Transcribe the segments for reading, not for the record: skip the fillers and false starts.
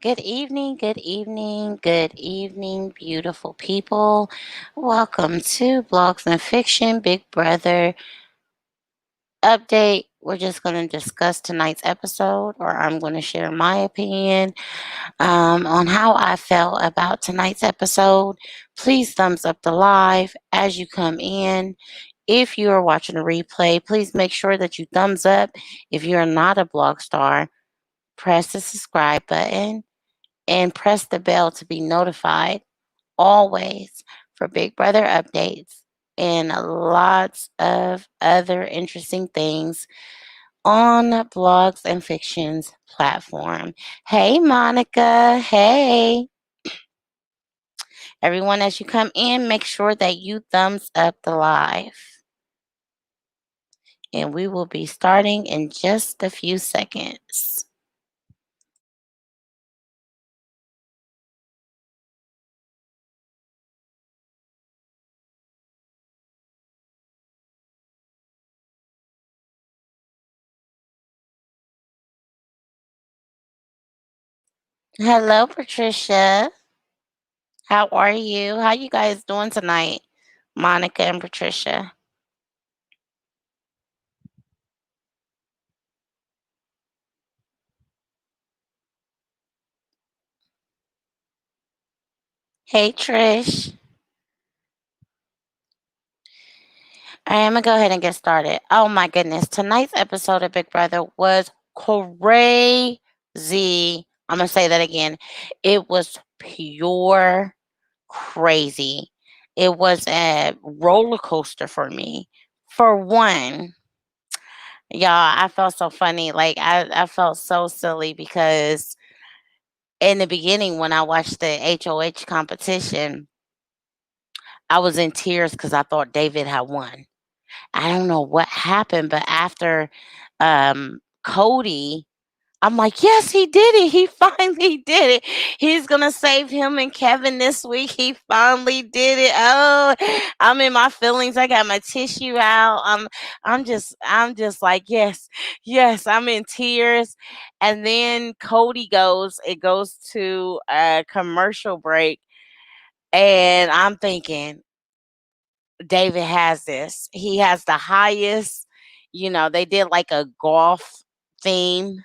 Good evening, good evening, beautiful people. Welcome to Blogs and Fiction Big Brother Update. We're just going to discuss tonight's episode, or I'm going to share my opinion on how I felt about tonight's episode. Please thumbs up the live as you come in. If you are watching a replay, please make sure that you thumbs up. If you're not a blog star, press the subscribe button and press the bell to be notified always for Big Brother updates and lots of other interesting things on Blogs and Fictions platform. Hey, Monica. Hey. Everyone, as you come in, make sure that you thumbs up the live. And we will be starting in just a few seconds. Hello, Patricia. How are you? How you guys doing tonight, Monica and Patricia? Hey, Trish. I am gonna go ahead and get started. Oh my goodness. Tonight's episode of Big Brother was crazy. I'm gonna say that again. It was pure crazy. It was a roller coaster for me. For one, y'all, I felt so funny. Like I felt so silly because in the beginning when I watched the HOH competition, I was in tears because I thought David had won. I don't know what happened, but after Cody, I'm like, yes, he did it. He finally did it. He's gonna save him and Kevin this week. He finally did it. Oh, I'm in my feelings. I got my tissue out. I'm just like, yes, yes, I'm in tears. And then Cody goes, it goes to a commercial break. And I'm thinking, David has this. He has the highest, they did like a golf theme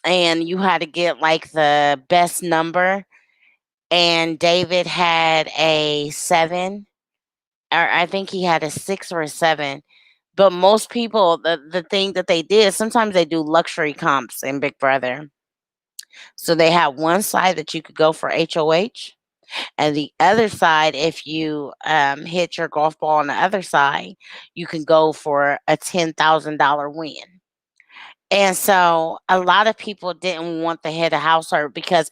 and you had to get like the best number. And David had a 7, or I think he had a 6 or a 7. But most people, the thing that they did, sometimes they do luxury comps in Big Brother. So they had one side that you could go for HOH. And the other side, if you hit your golf ball on the other side, you can go for a $10,000 win. And so a lot of people didn't want the head of household because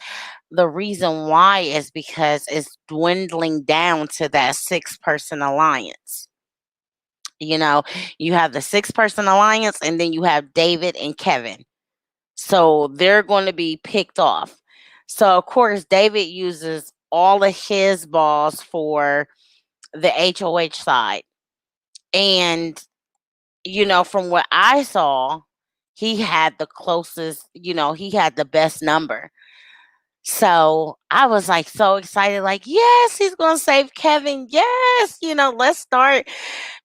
the reason why is because it's dwindling down to that 6-person alliance. You know, you have the 6-person alliance and then you have David and Kevin. So they're going to be picked off. So of course David uses all of his balls for the HOH side. And from what I saw, he had the closest, he had the best number. So I was like so excited, like, yes, he's gonna save Kevin. Yes, let's start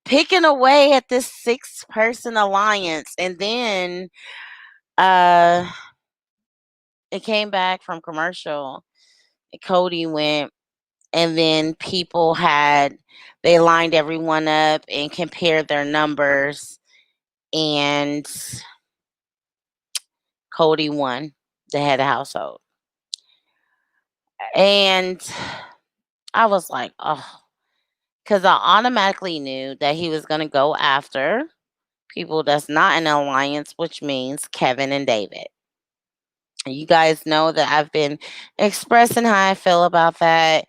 picking away at this 6-person alliance. And then uh it came back from commercial. Cody went, and then they lined everyone up and compared their numbers, and Cody won the head of household. And I was like, oh, because I automatically knew that he was going to go after people that's not in an alliance, which means Kevin and David. You guys know that I've been expressing how I feel about that.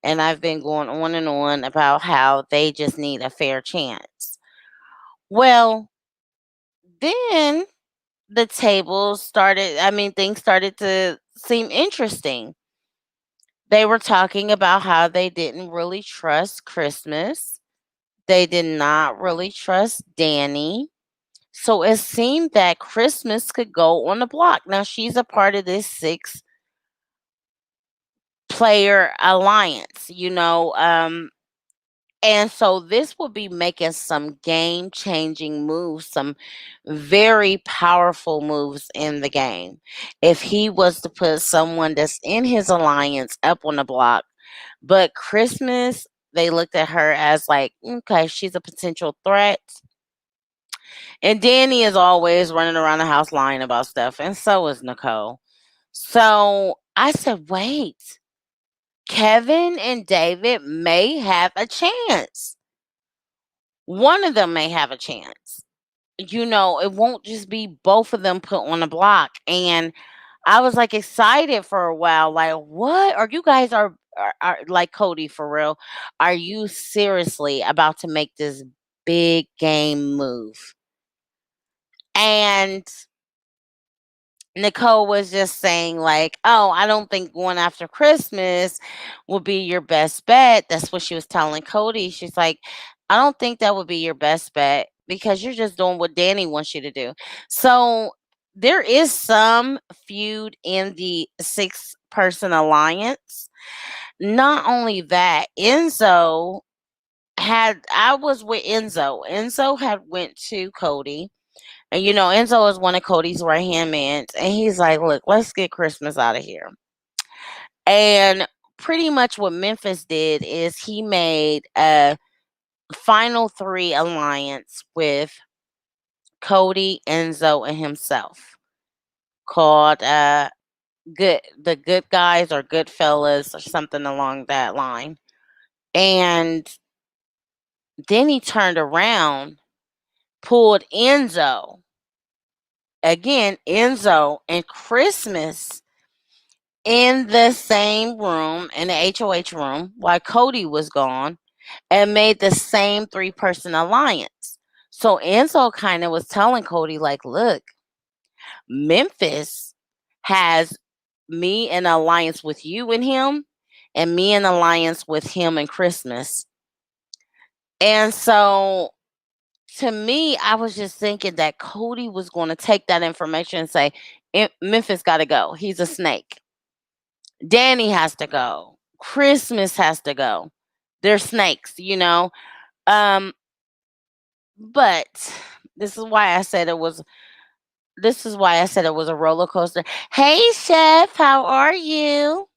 And I've been going on and on about how they just need a fair chance. Well, then things started to seem interesting. They were talking about how they didn't really trust Christmas. They did not really trust Danny. So it seemed that Christmas could go on the block. Now she's a part of this 6 player alliance, and so this will be making some game changing moves, some very powerful moves in the game. If he was to put someone that's in his alliance up on the block, but Christmas, they looked at her as like, okay, she's a potential threat. And Danny is always running around the house lying about stuff, and so is Nicole. So I said, wait, Kevin and David may have a chance. One of them may have a chance. It won't just be both of them put on the block. And I was like excited for a while. Like, what? Are you guys are like Cody for real? Are you seriously about to make this big game move? And Nicole was just saying, like, oh, I don't think going after Christmas would be your best bet. That's what she was telling Cody. She's like, I don't think that would be your best bet because you're just doing what Danny wants you to do. So there is some feud in the 6-person alliance. Not only that, I was with Enzo. Enzo had went to Cody, and Enzo is one of Cody's right hand men. And he's like, look, let's get Christmas out of here. And pretty much what Memphis did is he made a final 3 alliance with Cody, Enzo, and himself, called the good guys or good fellas or something along that line. And then he turned around, pulled Enzo and Christmas in the same room, in the HOH room, while Cody was gone, and made the same 3-person alliance. So Enzo kind of was telling Cody, like, look, Memphis has me in alliance with you and him, and me in alliance with him and Christmas. And so to me, I was just thinking that Cody was going to take that information and say, Memphis got to go. He's a snake. Danny has to go. Christmas has to go. They're snakes. Um, but this is why I said it was. This is why I said it was a roller coaster. Hey, Chef, how are you?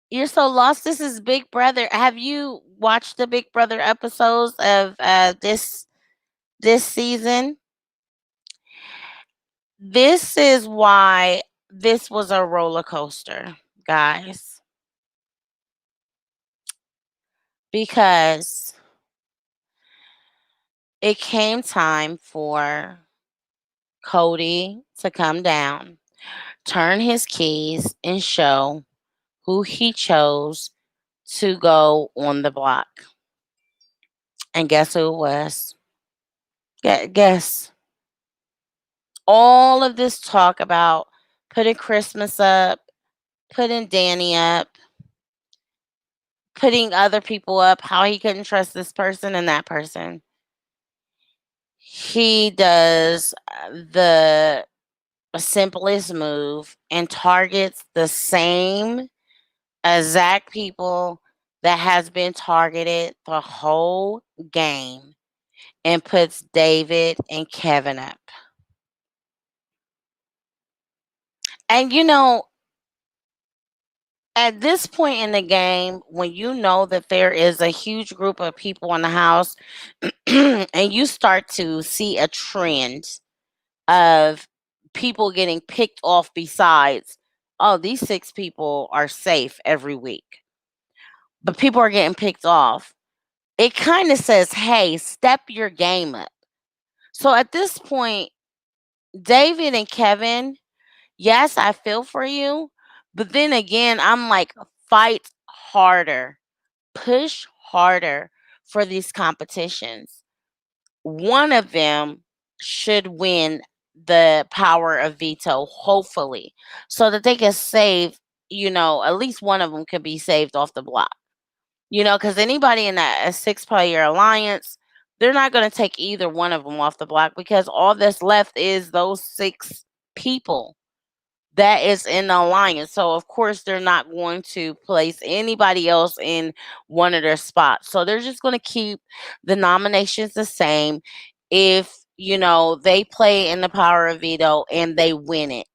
You're so lost. This is Big Brother. Have you watched the Big Brother episodes of this season? This is why this was a roller coaster, guys. Because it came time for Cody to come down, turn his keys, and show who he chose to go on the block. And guess who it was? Guess. All of this talk about putting Christmas up, putting Danny up, putting other people up, how he couldn't trust this person and that person. He does the simplest move and targets the same exact people that has been targeted the whole game and puts David and Kevin up. And at this point in the game, when you know that there is a huge group of people in the house and you start to see a trend of people getting picked off besides, oh, these 6 people are safe every week, but people are getting picked off. It kind of says, hey, step your game up. So at this point, David and Kevin, yes, I feel for you. But then again, I'm like, fight harder, push harder for these competitions. One of them should win the power of veto, hopefully, so that they can save, at least one of them could be saved off the block. Because anybody in that a 6-player alliance, they're not going to take either one of them off the block because all that's left is those 6 people. that is in the alliance. So of course they're not going to place anybody else in one of their spots. So they're just going to keep the nominations the same if, they play in the power of veto and they win it.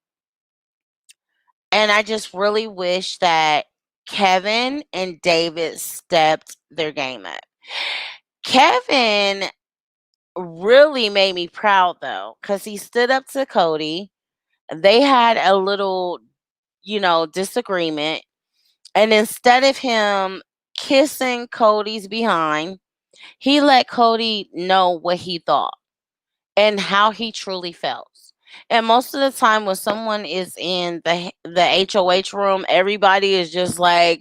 And I just really wish that Kevin and David stepped their game up. Kevin really made me proud though, because he stood up to Cody. They had a little, disagreement. And instead of him kissing Cody's behind, he let Cody know what he thought and how he truly felt. And most of the time when someone is in the HOH room, everybody is just like,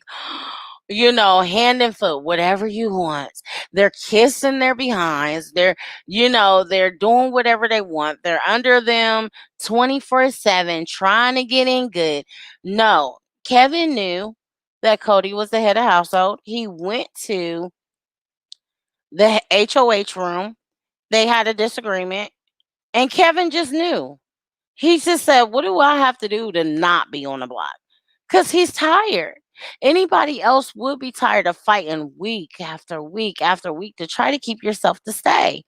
hand and foot, whatever you want. They're kissing their behinds. They're doing whatever they want. They're under them 24/7 trying to get in good. No, Kevin knew that Cody was the head of household. He went to the HOH room. They had a disagreement, and Kevin just knew. He just said, "What do I have to do to not be on the block?" Because he's tired. Anybody else would be tired of fighting week after week after week to try to keep yourself to stay.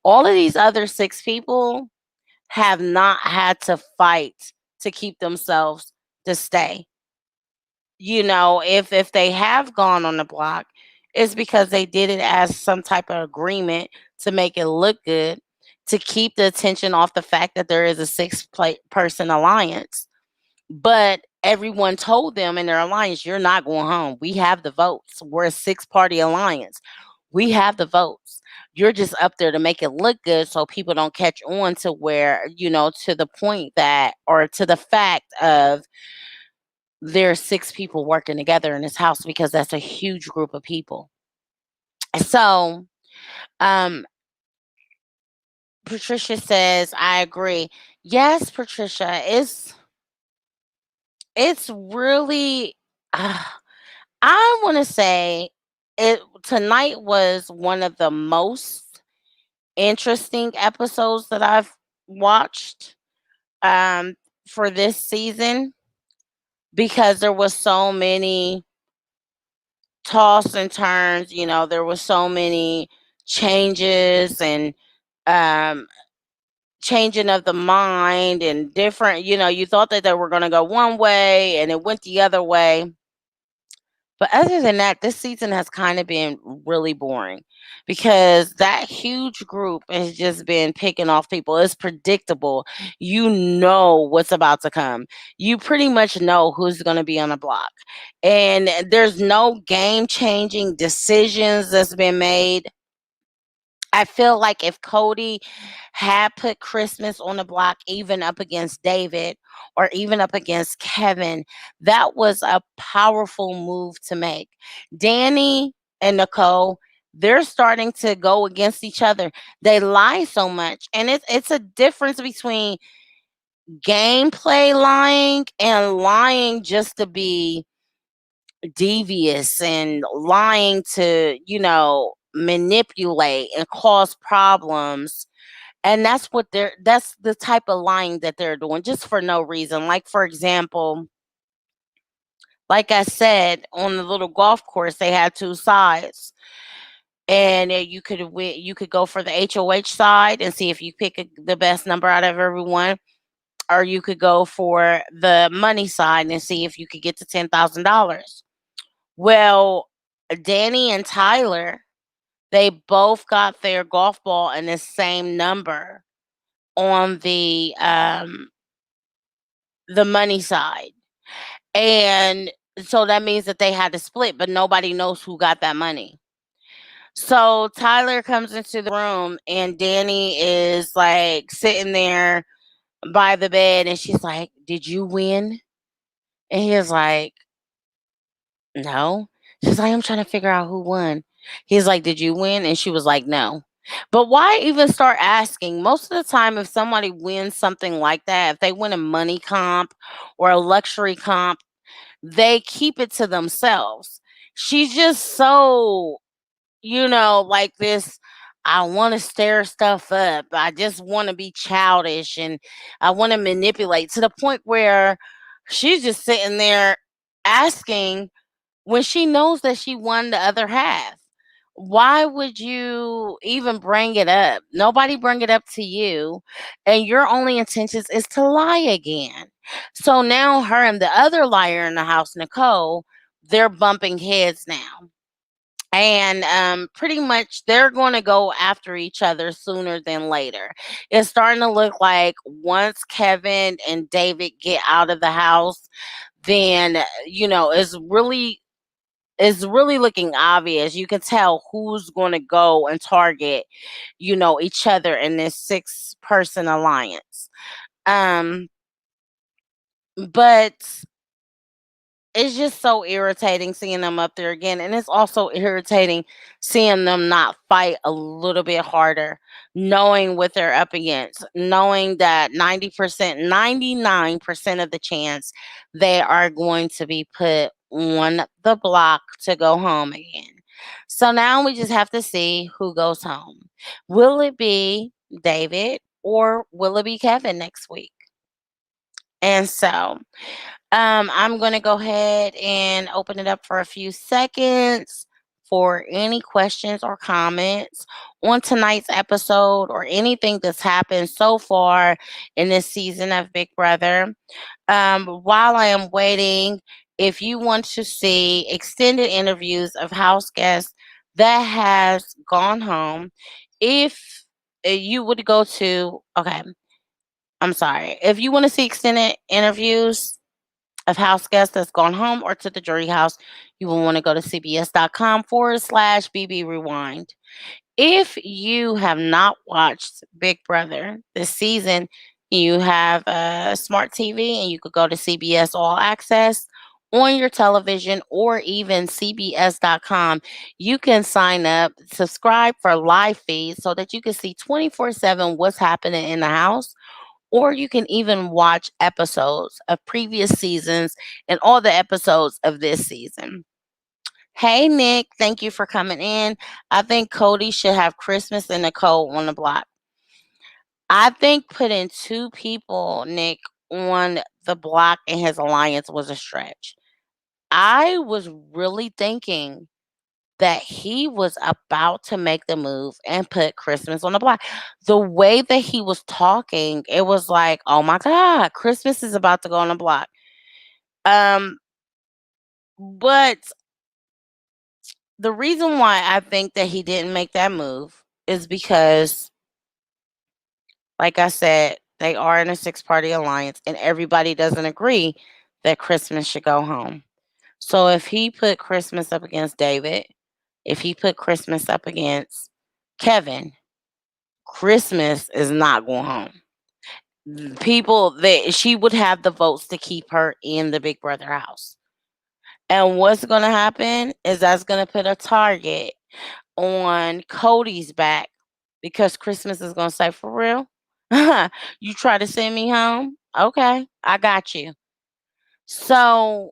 All of these other 6 people have not had to fight to keep themselves to stay. If they have gone on the block, it's because they did it as some type of agreement to make it look good, to keep the attention off the fact that there is a person alliance. But everyone told them in their alliance, "You're not going home. We have the votes. We're a 6-party alliance. We have the votes. You're just up there to make it look good so people don't catch on to where, to the point that, or to the fact of, there's 6 people working together in this house, because that's a huge group of people." So, um, Patricia says, "I agree." Yes, Patricia, it's really, I want to say it tonight was one of the most interesting episodes that I've watched um for this season, because there was so many toss and turns, there was so many changes and um changing of the mind and different, you thought that they were going to go one way and it went the other way. But other than that, this season has kind of been really boring, because that huge group has just been picking off people. It's predictable. You know what's about to come. You pretty much know who's going to be on the block. And there's no game changing decisions that's been made. I feel like if Cody had put Christmas on the block, even up against David or even up against Kevin, that was a powerful move to make. Danny and Nicole, they're starting to go against each other. They lie so much, and it's a difference between gameplay lying and lying just to be devious and lying to, manipulate and cause problems. And that's the type of lying that they're doing just for no reason. Like, for example, like I said, on the little golf course, they had 2 sides. And you could go for the HOH side and see if you pick the best number out of everyone, or you could go for the money side and see if you could get to $10,000. Well, Danny and Tyler, they both got their golf ball in the same number on the money side. And so that means that they had to split, but nobody knows who got that money. So Tyler comes into the room and Danny is like sitting there by the bed and she's like, "Did you win?" And he was like, "No." She's like, "I'm trying to figure out who won." He's like, "Did you win?" And she was like, "No." But why even start asking? Most of the time, if somebody wins something like that, if they win a money comp or a luxury comp, they keep it to themselves. She's just so, like this. I want to stir stuff up. I just want to be childish and I want to manipulate to the point where she's just sitting there asking when she knows that she won the other half. Why would you even bring it up? Nobody bring it up to you, and your only intentions is to lie again. So now her and the other liar in the house, Nicole, they're bumping heads now. And pretty much they're going to go after each other sooner than later. It's starting to look like once Kevin and David get out of the house, then it's really looking obvious. You can tell who's going to go and target, each other in this six-person alliance. Um, but it's just so irritating seeing them up there again, and it's also irritating seeing them not fight a little bit harder, knowing what they're up against, knowing that 90%, 99% of the chance they are going to be put on the block to go home again. So now we just have to see who goes home. Will it be David or will it be Kevin next week? And so I'm going to go ahead and open it up for a few seconds for any questions or comments on tonight's episode or anything that's happened so far in this season of Big Brother. While I am waiting, if you want to see extended interviews of house guests that has gone home, if you would go to, okay, I'm sorry. If you want to see extended interviews of house guests that's gone home or to the jury house, you will want to go to cbs.com/BB Rewind. If you have not watched Big Brother this season, you have a smart TV and you could go to CBS All Access on your television or even cbs.com. You can sign up, subscribe for live feeds so that you can see 24/7 what's happening in the house, or you can even watch episodes of previous seasons and all the episodes of this season. Hey, Nick, thank you for coming in. I think Cody should have Christmas and Nicole on the block. I think putting two people, Nick, on the block in his alliance was a stretch. I was really thinking that he was about to make the move and put Christmas on the block. The way that he was talking, it was like, oh my God, Christmas is about to go on the block. Um, but the reason why I think that he didn't make that move is because, like I said, they are in a six-party alliance and everybody doesn't agree that Christmas should go home. So if he put Christmas up against David, if he put Christmas up against Kevin, Christmas is not going home. People that she would have the votes to keep her in the Big Brother house. And what's going to happen is that's going to put a target on Cody's back because Christmas is going to say, for real? You try to send me home? Okay, I got you. So,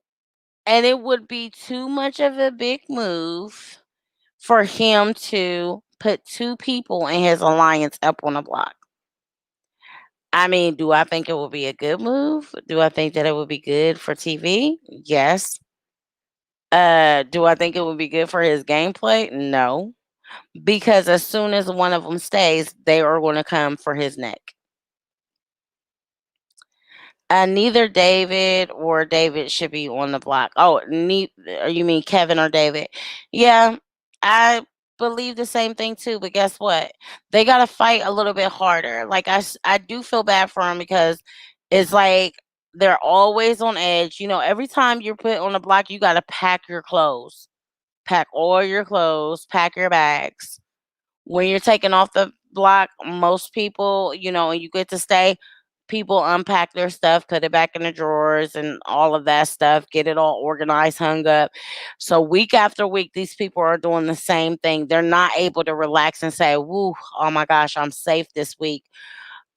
and it would be too much of a big move for him to put two people in his alliance up on the block. I mean, do I think it would be a good move? Do I think that it would be good for TV? Yes. Do I think it would be good for his gameplay? No. Because as soon as one of them stays, they are going to come for his neck. Neither David or David should be on the block. Oh, you mean Kevin or David? Yeah, I believe the same thing too. But guess what? They got to fight a little bit harder. Like I do feel bad for them because it's like they're always on edge. Every time you're put on the block, you got to pack your clothes, pack all your clothes, pack your bags. When you're taking off the block, most people, and you get to stay, people unpack their stuff, put it back in the drawers and all of that stuff, get it all organized, hung up. So week after week, these people are doing the same thing. They're not able to relax and say, woo, oh my gosh, I'm safe this week.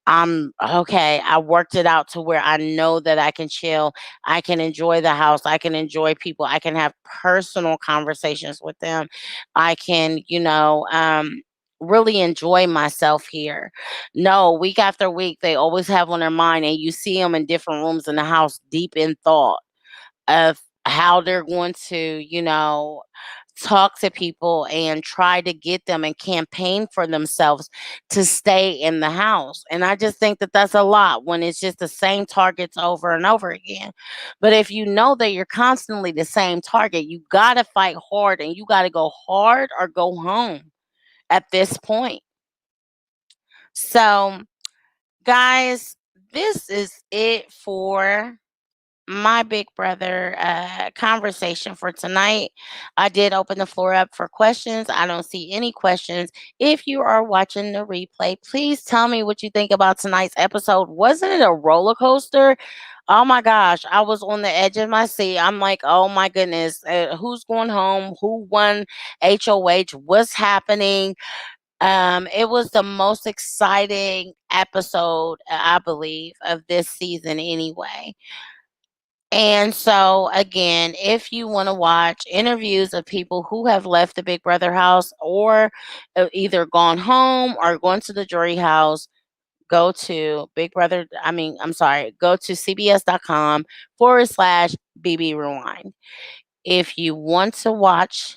I'm okay. I worked it out to where I know that I can chill. I can enjoy the house. I can enjoy people. I can have personal conversations with them. I can, really enjoy myself here. No, week after week, they always have on their mind, and you see them in different rooms in the house, deep in thought of how they're going to, talk to people and try to get them and campaign for themselves to stay in the house. And I just think that that's a lot when it's just the same targets over and over again. But if you know that you're constantly the same target, you got to fight hard, and you got to go hard or go home at this point. So, guys, this is it for my big brother conversation for tonight. I did open the floor up for questions. I don't see any questions. If you are watching the replay, please tell me what you think about tonight's episode. Wasn't it a roller coaster? Oh my gosh, I was on the edge of my seat. I'm like, oh my goodness, who's going home? Who won HOH? What's happening? It was the most exciting episode, I believe, of this season anyway. And so, again, if you want to watch interviews of people who have left the Big Brother house or either gone home or gone to the jury house, go to go to cbs.com/BB Rewind. If you want to watch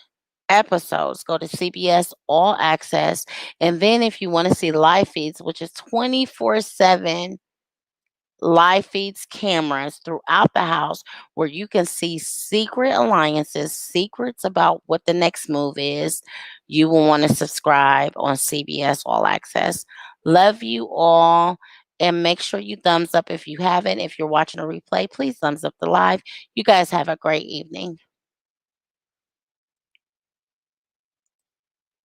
episodes, go to CBS All Access. And then if you want to see live feeds, which is 24/7 live feeds cameras throughout the house where you can see secret alliances, secrets about what the next move is, you will want to subscribe on CBS All Access. Love you all. And make sure you thumbs up if you haven't. If you're watching a replay, please thumbs up the live. You guys have a great evening.